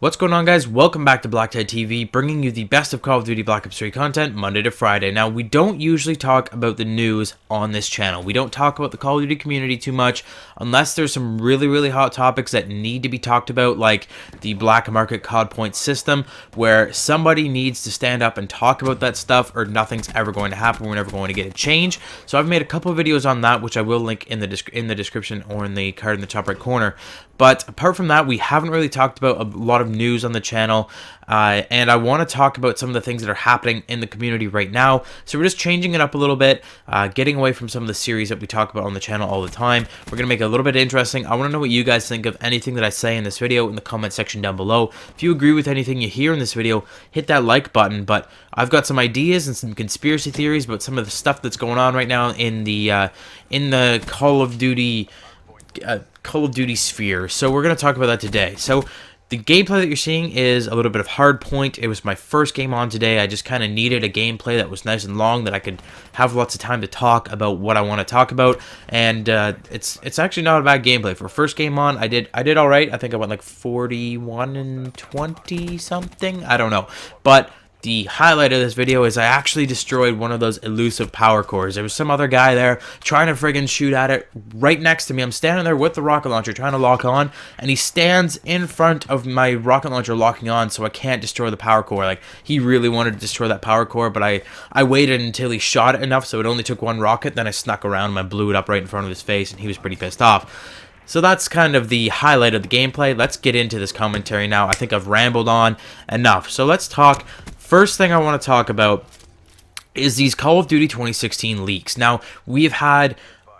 What's going on, guys? Welcome back to BlackTideTV, bringing you the best of Call of Duty Black Ops 3 content Monday to Friday. Now, we don't usually talk about the news on this channel. We don't talk about the Call of Duty community too much unless there's some really hot topics that need to be talked about, like the black market COD point system, where somebody needs to stand up and talk about that stuff or nothing's ever going to happen. We're never going to get a change. So I've made a couple of videos on that, which I will link in the description or in the card in the top right corner. But apart from that, we haven't really talked about a lot of news on the channel, and I want to talk about some of the things that are happening in the community right now. So we're just changing it up a little bit, getting away from some of the series that we talk about on the channel all the time. We're going to make it a little bit interesting. I want to know what you guys think of anything that I say in this video in the comment section down below. If you agree with anything you hear in this video, hit that like button. But I've got some ideas and some conspiracy theories about some of the stuff that's going on right now in the Call of Duty sphere. So we're going to talk about that today. So the gameplay that you're seeing is a little bit of Hardpoint. It was my first game on today. I just kind of needed a gameplay that was nice and long, that I could have lots of time to talk about what I want to talk about. And it's actually not a bad gameplay for first game on. I did all right. I think I went like 41 and 20 something. I don't know, but the highlight of this video is I actually destroyed one of those elusive power cores. There was some other guy there trying to friggin' shoot at it right next to me. I'm standing there with the rocket launcher trying to lock on, and he stands in front of my rocket launcher locking on, so I can't destroy the power core. Like, he really wanted to destroy that power core, but I waited until he shot it enough, so it only took one rocket. Then I snuck around and I blew it up right in front of his face, and he was pretty pissed off. So that's kind of the highlight of the gameplay. Let's get into this commentary now. I think I've rambled on enough. So let's talk. First thing I want to talk about is these Call of Duty 2016 leaks. Now, we've had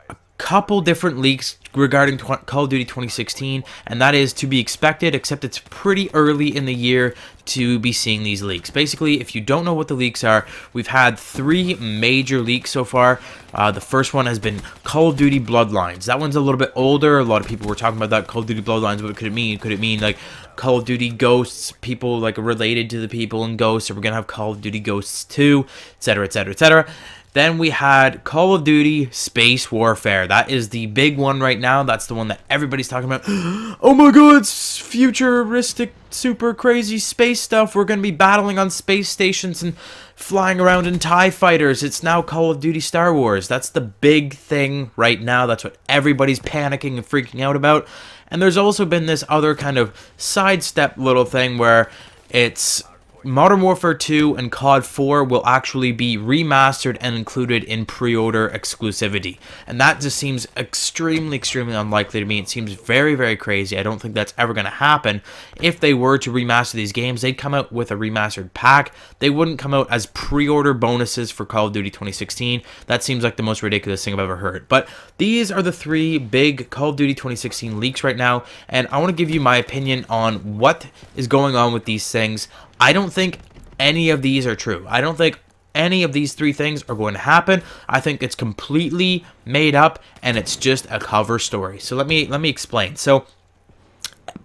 a couple different leaks regarding Call of Duty 2016, and that is to be expected, except it's pretty early in the year to be seeing these leaks. Basically, if you don't know what the leaks are, we've had 3 major leaks so far. The first one has been Call of Duty Bloodlines. That one's a little bit older. A lot of people were talking about that. Call of Duty Bloodlines, what could it mean? Could it mean like Call of Duty Ghosts, people like related to the people in Ghosts, or we're gonna have Call of Duty Ghosts 2, etc, etc, etc. Then we had Call of Duty Space Warfare. That is the big one right now. That's the one that everybody's talking about. Oh my god, it's futuristic, super crazy space stuff. We're going to be battling on space stations and flying around in TIE fighters. It's now Call of Duty Star Wars. That's the big thing right now. That's what everybody's panicking and freaking out about. And there's also been this other kind of sidestep little thing where it's Modern Warfare 2 and COD 4 will actually be remastered and included in pre-order exclusivity. And that just seems extremely unlikely to me. It seems very crazy. I don't think that's ever going to happen. If they were to remaster these games, they'd come out with a remastered pack. They wouldn't come out as pre-order bonuses for Call of Duty 2016. That seems like the most ridiculous thing I've ever heard. But these are the 3 big Call of Duty 2016 leaks right now, and I want to give you my opinion on what is going on with these things. I don't think any of these are true. I don't think any of these 3 things are going to happen. I think it's completely made up and it's just a cover story. So let me explain. So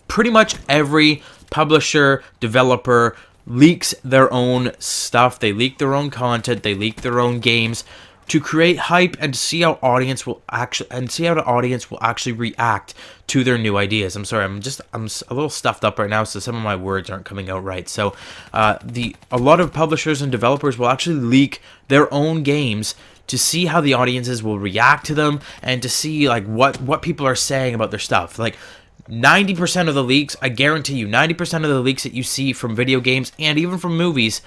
pretty much every publisher, developer leaks their own stuff. They leak their own content. They leak their own games to create hype and to see how the audience will actually react to their new ideas. I'm sorry, I'm a little stuffed up right now, so some of my words aren't coming out right. So a lot of publishers and developers will actually leak their own games to see how the audiences will react to them and to see like what people are saying about their stuff. Like 90% of the leaks, I guarantee you, 90% of the leaks that you see from video games and even from movies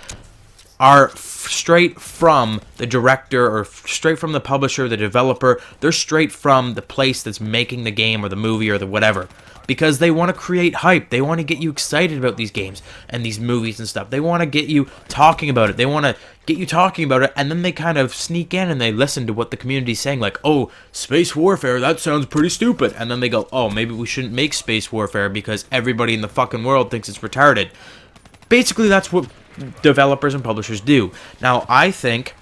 are straight from the director or straight from the publisher, the developer. They're straight from the place that's making the game or the movie or the whatever, because they want to create hype. They want to get you excited about these games and these movies and stuff. They want to get you talking about it. They want to get you talking about it, and then they kind of sneak in and they listen to what the community's saying, like, oh, Space Warfare, that sounds pretty stupid. And then they go, oh, maybe we shouldn't make Space Warfare because everybody in the fucking world thinks it's retarded. Basically, that's what developers and publishers do. Now, I think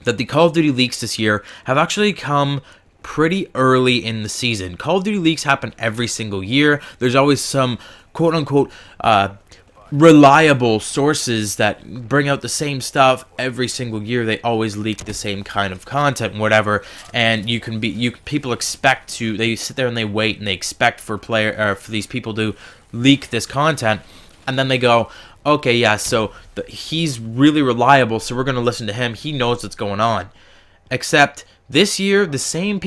that the Call of Duty leaks this year have actually come pretty early in the season. Call of Duty leaks happen every single year. There's always some quote-unquote reliable sources that bring out the same stuff every single year. They always leak the same kind of content, whatever, and people expect to, they sit there and they wait and they expect for these people to leak this content, and then they go, okay, yeah, so he's really reliable, so we're going to listen to him. He knows what's going on. Except this year, the same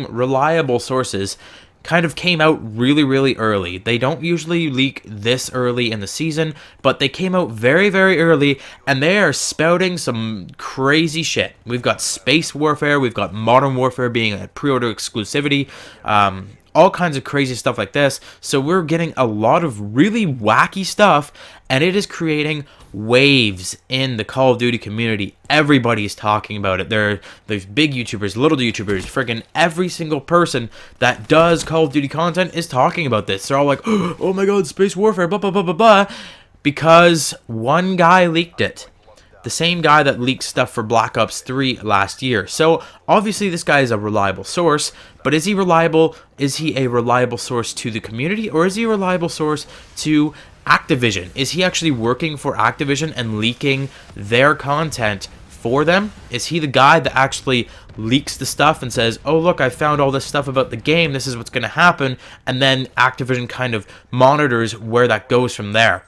reliable sources kind of came out really, really early. They don't usually leak this early in the season, but they came out very, very early, and they are spouting some crazy shit. We've got Space Warfare, we've got Modern Warfare being a pre-order exclusivity, all kinds of crazy stuff like this. So we're getting a lot of really wacky stuff, and it is creating waves in the Call of Duty community. Everybody's talking about it. There's big YouTubers, little YouTubers, friggin' every single person that does Call of Duty content is talking about this. They're all like, oh my god, Space Warfare, blah, blah, blah, blah, blah, because one guy leaked it. The same guy that leaked stuff for Black Ops 3 last year. So obviously this guy is a reliable source, but is he reliable? Is he a reliable source to the community, or is he a reliable source to Activision? Is he actually working for Activision and leaking their content for them? Is he the guy that actually leaks the stuff and says, oh look, I found all this stuff about the game, this is what's going to happen, and then Activision kind of monitors where that goes from there?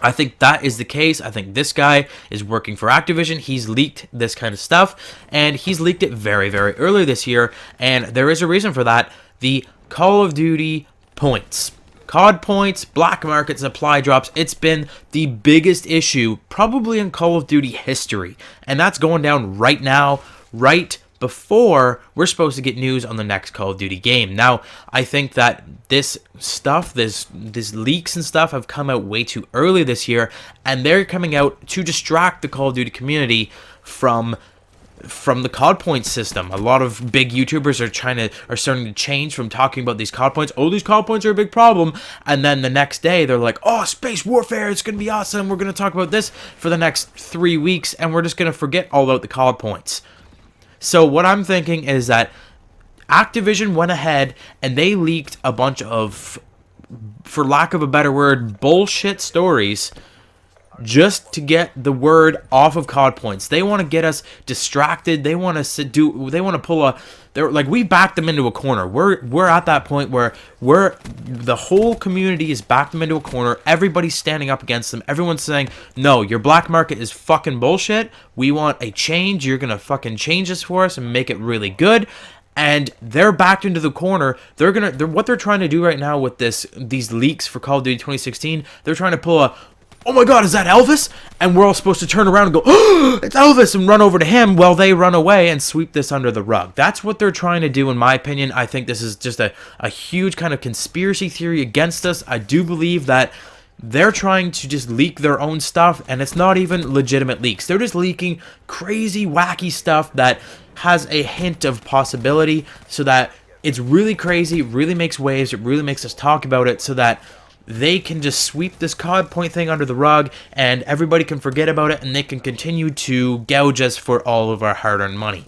I think that is the case. I think this guy is working for Activision. He's leaked this kind of stuff, and he's leaked it very, very early this year, and there is a reason for that. The Call of Duty points. COD points, black market supply drops. It's been the biggest issue probably in Call of Duty history, and that's going down right now, right before we're supposed to get news on the next Call of Duty game. Now, I think that this stuff, this leaks and stuff have come out way too early this year, and they're coming out to distract the Call of Duty community from the COD points system. A lot of big YouTubers are starting to change from talking about these COD points. Oh, these COD points are a big problem, and then the next day they're like, oh, Space Warfare, it's gonna be awesome. We're gonna talk about this for the next 3 weeks, and we're just gonna forget all about the COD points. So what I'm thinking is that Activision went ahead and they leaked a bunch of, for lack of a better word, bullshit stories just to get the word off of COD points. They want to get us distracted. They want to pull a, they're like, we backed them into a corner. We're at that point where the whole community is backed them into a corner. Everybody's standing up against them. Everyone's saying, no, your black market is fucking bullshit. We want a change. You're gonna fucking change this for us and make it really good. And they're backed into the corner. What they're trying to do right now with these leaks for Call of Duty 2016, they're trying to pull a, oh my god, is that Elvis? And we're all supposed to turn around and go, oh, it's Elvis, and run over to him while they run away and sweep this under the rug. That's what they're trying to do, in my opinion. I think this is just a huge kind of conspiracy theory against us. I do believe that they're trying to just leak their own stuff, and it's not even legitimate leaks. They're just leaking crazy, wacky stuff that has a hint of possibility, so that it's really crazy, it really makes waves, it really makes us talk about it, so that they can just sweep this COD point thing under the rug, and everybody can forget about it, and they can continue to gouge us for all of our hard-earned money.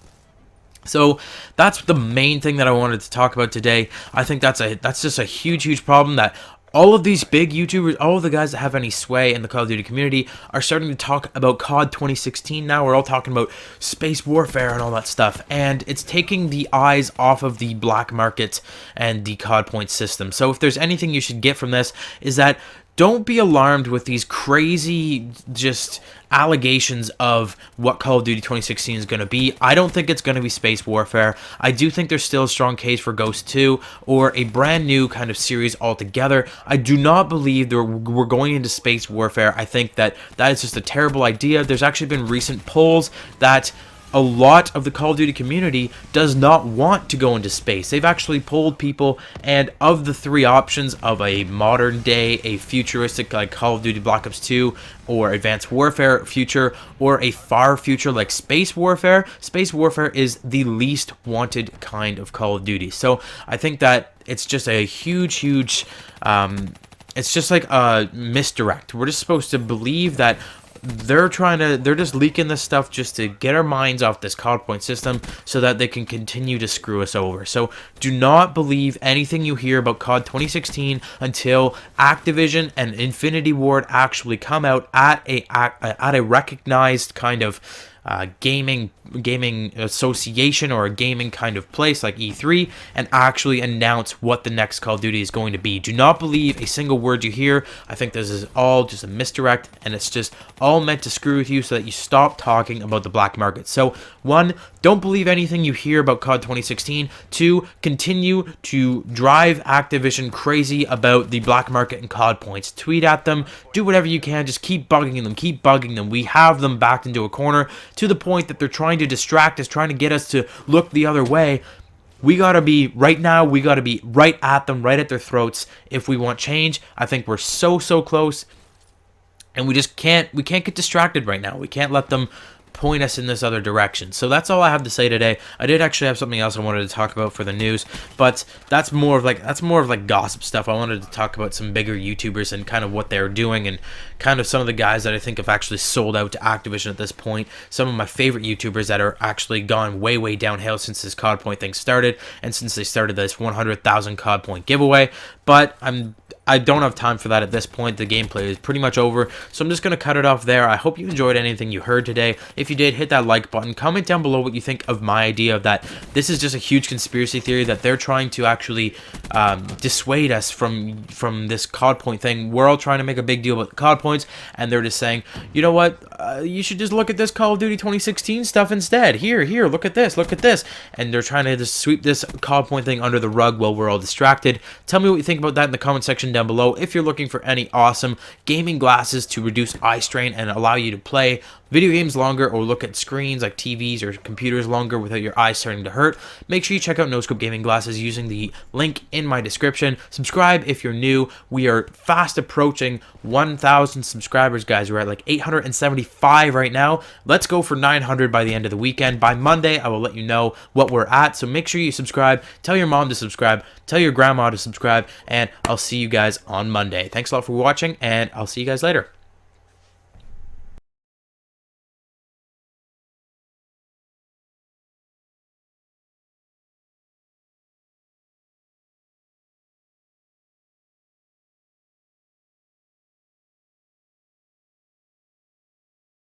So that's the main thing that I wanted to talk about today. I think that's just a huge problem that all of these big YouTubers, all of the guys that have any sway in the Call of Duty community are starting to talk about COD 2016 now. We're all talking about Space Warfare and all that stuff, and it's taking the eyes off of the black market and the COD point system. So if there's anything you should get from this, is that don't be alarmed with these crazy just allegations of what Call of Duty 2016 is going to be. I don't think it's going to be Space Warfare. I do think there's still a strong case for Ghost 2 or a brand new kind of series altogether. I do not believe we're going into Space Warfare. I think that is just a terrible idea. There's actually been recent polls that a lot of the Call of Duty community does not want to go into space. They've actually polled people, and of the three options of a modern day, a futuristic like Call of Duty Black Ops 2, or Advanced Warfare future, or a far future like Space Warfare is the least wanted kind of Call of Duty. So I think that it's just a huge it's just like a misdirect. We're just supposed to believe that they're just leaking this stuff just to get our minds off this COD point system so that they can continue to screw us over. So do not believe anything you hear about COD 2016 until Activision and Infinity Ward actually come out at a recognized kind of gaming association or a gaming kind of place like E3 and actually announce what the next Call of Duty is going to be. Do not believe a single word you hear. I think this is all just a misdirect, and it's just all meant to screw with you so that you stop talking about the black market. So, 1, don't believe anything you hear about COD 2016. 2, continue to drive Activision crazy about the black market and COD points. Tweet at them, do whatever you can, just keep bugging them. We have them backed into a corner to the point that they're trying to distract us, trying to get us to look the other way. We gotta be right at them, right at their throats if we want change. I think we're so close, and we can't get distracted right now. We can't let them point us in this other direction. So that's all I have to say today. I did actually have something else I wanted to talk about for the news, but that's more of like gossip stuff. I wanted to talk about some bigger YouTubers and kind of what they're doing, and kind of some of the guys that I think have actually sold out to Activision at this point. Some of my favorite YouTubers that are actually gone way downhill since this COD point thing started, and since they started this 100,000 COD point giveaway. But I don't have time for that at this point. The gameplay is pretty much over, so I'm just going to cut it off there. I hope you enjoyed anything you heard today. If you did, hit that like button. Comment down below what you think of my idea of that. This is just a huge conspiracy theory that they're trying to actually dissuade us from this COD point thing. We're all trying to make a big deal about the COD points, and they're just saying, you know what, you should just look at this Call of Duty 2016 stuff instead. Here, look at this. And they're trying to just sweep this COD point thing under the rug while we're all distracted. Tell me what you think about that in the comment section down below. If you're looking for any awesome gaming glasses to reduce eye strain and allow you to play video games longer or look at screens like TVs or computers longer without your eyes starting to hurt, make sure you check out NoScope Gaming Glasses using the link in my description. Subscribe if you're new. We are fast approaching 1,000 subscribers, guys. We're at like 875 right now. Let's go for 900 by the end of the weekend. By Monday, I will let you know what we're at, so make sure you subscribe. Tell your mom to subscribe. Tell your grandma to subscribe, and I'll see you guys on Monday. Thanks a lot for watching, and I'll see you guys later.